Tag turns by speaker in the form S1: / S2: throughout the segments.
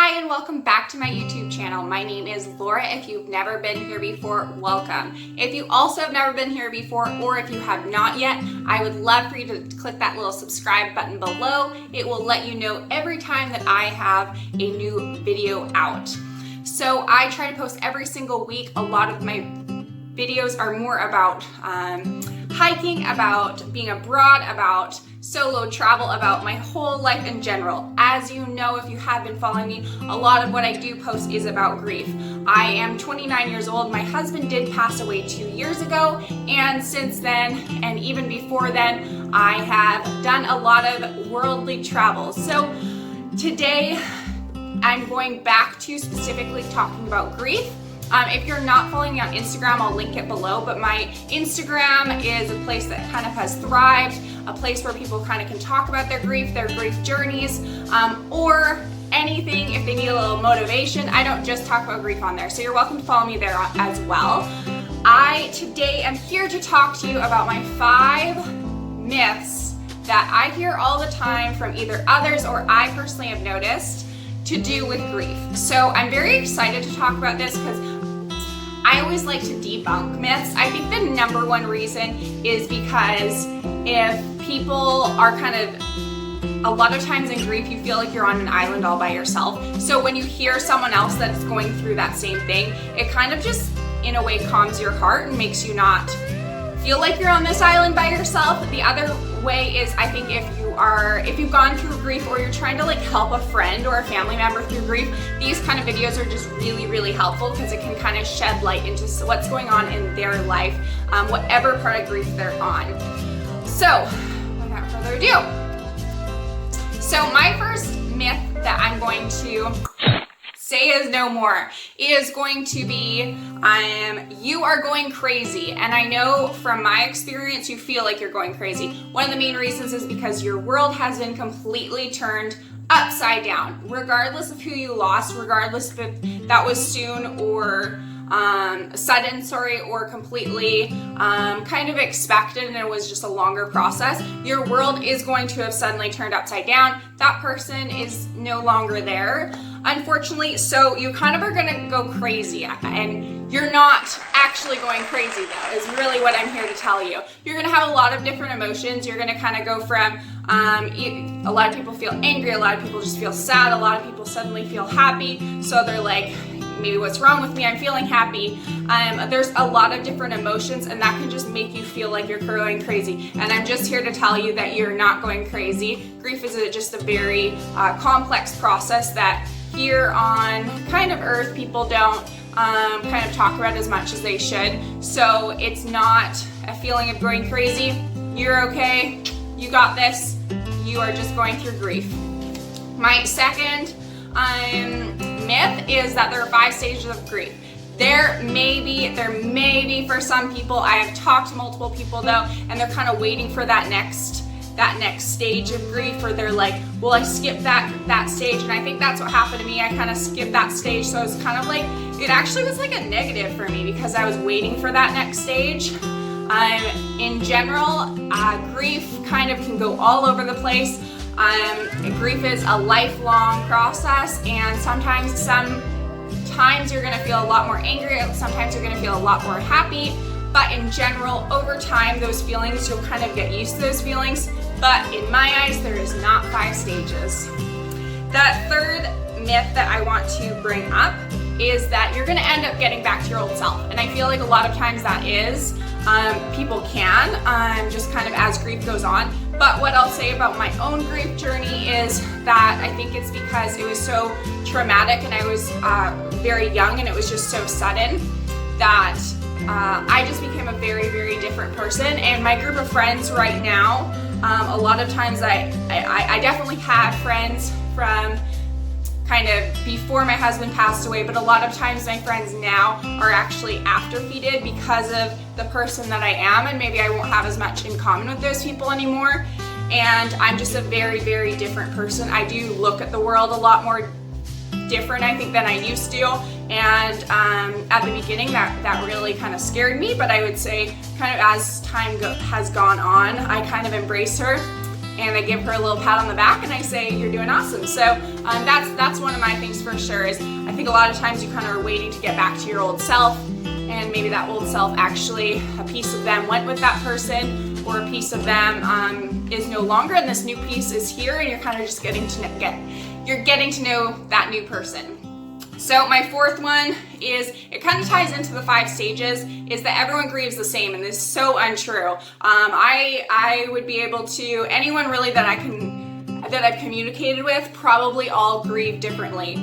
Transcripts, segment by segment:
S1: Hi and welcome back to my YouTube channel. My name is Laura. If you've never been here before, welcome. If you also have never been here before, or if you have not yet, I would love for you to click that little subscribe button below. It will let you know every time that I have a new video out. So I try to post every single week. A lot of my videos are more about hiking, about being abroad, about solo travel, about my whole life in general. As you know, if you have been following me, a lot of what I do post is about grief. I am 29 years old. My husband did pass away 2 years ago, and since then, and even before then, I have done a lot of worldly travel. So today, I'm going back to specifically talking about grief. If you're not following me on Instagram, I'll link it below, but my Instagram is a place that kind of has thrived, a place where people kind of can talk about their grief journeys, or anything if they need a little motivation. I don't just talk about grief on there, so you're welcome to follow me there as well. I today am here to talk to you about my 5 myths that I hear all the time from either others or I personally have noticed to do with grief. So I'm very excited to talk about this because I always like to debunk myths. I think the number one reason is because if people are a lot of times in grief, you feel like you're on an island all by yourself. So when you hear someone else that's going through that same thing, it kind of just, in a way, calms your heart and makes you not feel like you're on this island by yourself. The other way is, I think if you've gone through grief or you're trying to help a friend or a family member through grief, these kind of videos are just really, really helpful because it can kind of shed light into what's going on in their life, whatever part of grief they're on. So, without further ado. So my first myth that I'm going to say is no more is going to be you are going crazy. And I know from my experience you feel like you're going crazy. One of the main reasons is because your world has been completely turned upside down, regardless of who you lost, regardless if that was soon or sudden, or completely kind of expected and it was just a longer process. Your world is going to have suddenly turned upside down. That person is no longer there, unfortunately, so you kind of are gonna go crazy, and you're not actually going crazy though, is really what I'm here to tell you. You're gonna have a lot of different emotions. You're gonna kind of go from, a lot of people feel angry, a lot of people just feel sad, a lot of people suddenly feel happy, so they're like, maybe what's wrong with me? I'm feeling happy. There's a lot of different emotions, and that can just make you feel like you're going crazy. And I'm just here to tell you that you're not going crazy. Grief is just a very complex process that here on kind of Earth, people don't kind of talk about as much as they should. So it's not a feeling of going crazy. You're okay. You got this. You are just going through grief. My second myth is that there are 5 stages of grief. There may be for some people. I have talked to multiple people though, and they're kind of waiting for that next stage of grief, or they're like, well, I skipped that stage, and I think that's what happened to me. I kind of skipped that stage, so it's kind of like, it actually was like a negative for me because I was waiting for that next stage. In general, grief kind of can go all over the place. Grief is a lifelong process, and sometimes you're gonna feel a lot more angry, sometimes you're gonna feel a lot more happy, but in general, over time, those feelings, you'll kind of get used to those feelings, but in my eyes, there is not 5 stages. The third myth that I want to bring up is that you're gonna end up getting back to your old self, and I feel like a lot of times that is, people can, just kind of as grief goes on. But what I'll say about my own grief journey is that I think it's because it was so traumatic and I was very young and it was just so sudden that I just became a very, very different person. And my group of friends right now, a lot of times I definitely have friends from kind of before my husband passed away, but a lot of times my friends now are actually after he did because of the person that I am, and maybe I won't have as much in common with those people anymore, and I'm just a very, very different person. I do look at the world a lot more different, I think, than I used to, and at the beginning that really kind of scared me, but I would say kind of as time has gone on, I kind of embrace her. and I give her a little pat on the back and I say, you're doing awesome. So that's one of my things for sure, is I think a lot of times you kind of are waiting to get back to your old self, and maybe that old self actually, a piece of them went with that person, or a piece of them is no longer, and this new piece is here, and you're kind of just getting to know that new person. So my fourth one is, it kind of ties into the 5 stages, is that everyone grieves the same, and this is so untrue. I would be able to, anyone really that I've communicated with, probably all grieve differently.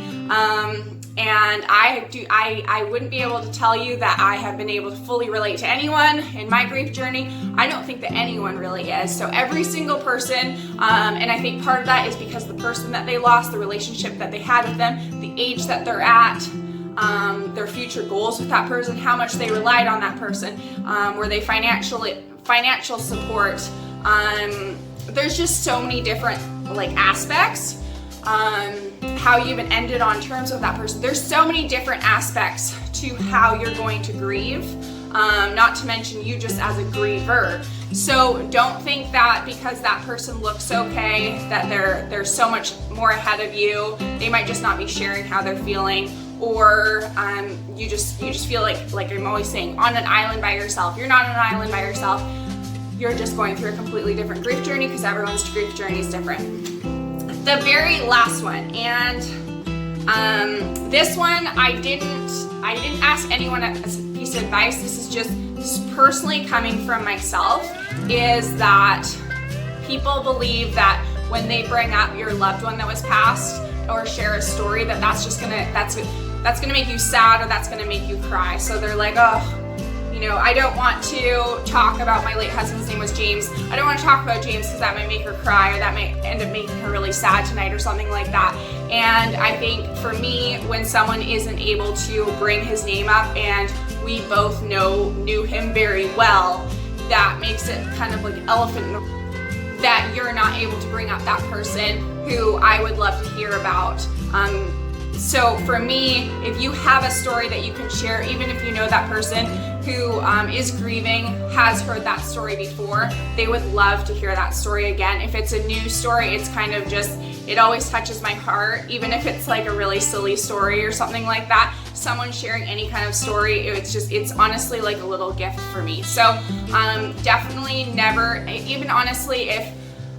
S1: And I wouldn't be able to tell you that I have been able to fully relate to anyone in my grief journey. I don't think that anyone really is. So every single person, and I think part of that is because the person that they lost, the relationship that they had with them, the age that they're at, their future goals with that person, how much they relied on that person, were they financial support. There's just so many different aspects. How you even ended on terms with that person. There's so many different aspects to how you're going to grieve, not to mention you just as a griever. So don't think that because that person looks okay, that they're so much more ahead of you. They might just not be sharing how they're feeling, or you just feel like I'm always saying, on an island by yourself. You're not on an island by yourself. You're just going through a completely different grief journey, because everyone's grief journey is different. The very last one, and this one I didn't ask anyone a piece of advice. This is just personally coming from myself, is that people believe that when they bring up your loved one that was passed, or share a story, that's gonna make you sad, or that's gonna make you cry. So they're like, oh, I don't want to talk about my late husband's name was James. I don't want to talk about James because that might make her cry, or that might end up making her really sad tonight, or something like that. And I think for me, when someone isn't able to bring his name up, and we both knew him very well, that makes it kind of like elephant in the, that you're not able to bring up that person who I would love to hear about. So for me, if you have a story that you can share, even if you know that person who is grieving, has heard that story before, they would love to hear that story again. If it's a new story, it's kind of just, it always touches my heart, even if it's like a really silly story or something like that. Someone sharing any kind of story, it's honestly like a little gift for me. So definitely never, even honestly, if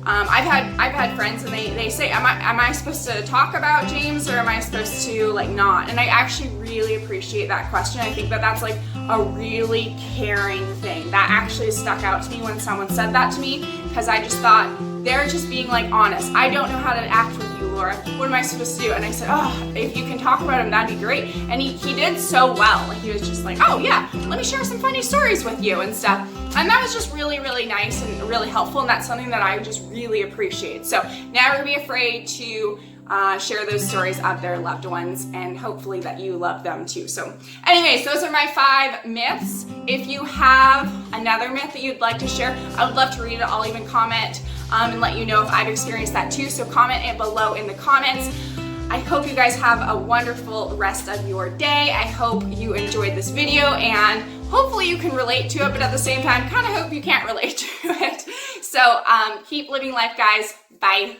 S1: I've had friends and they say, am I supposed to talk about James, or am I supposed to not? And I actually really appreciate that question. I think that's like a really caring thing. That actually stuck out to me when someone said that to me, because I just thought they're just being honest. I don't know how to act with you, Laura. What am I supposed to do? And I said, oh, if you can talk about him, that'd be great. And he did so well. He was just like, oh yeah, let me share some funny stories with you and stuff. And that was just really, really nice and really helpful, and that's something that I just really appreciate. So never be afraid to share those stories of their loved ones, and hopefully that you love them too. So anyways, those are my 5 myths. If you have another myth that you'd like to share, I would love to read it. I'll even comment and let you know if I've experienced that too. So comment it below in the comments. I hope you guys have a wonderful rest of your day. I hope you enjoyed this video, and hopefully you can relate to it, but at the same time, kind of hope you can't relate to it. So keep living life, guys. Bye.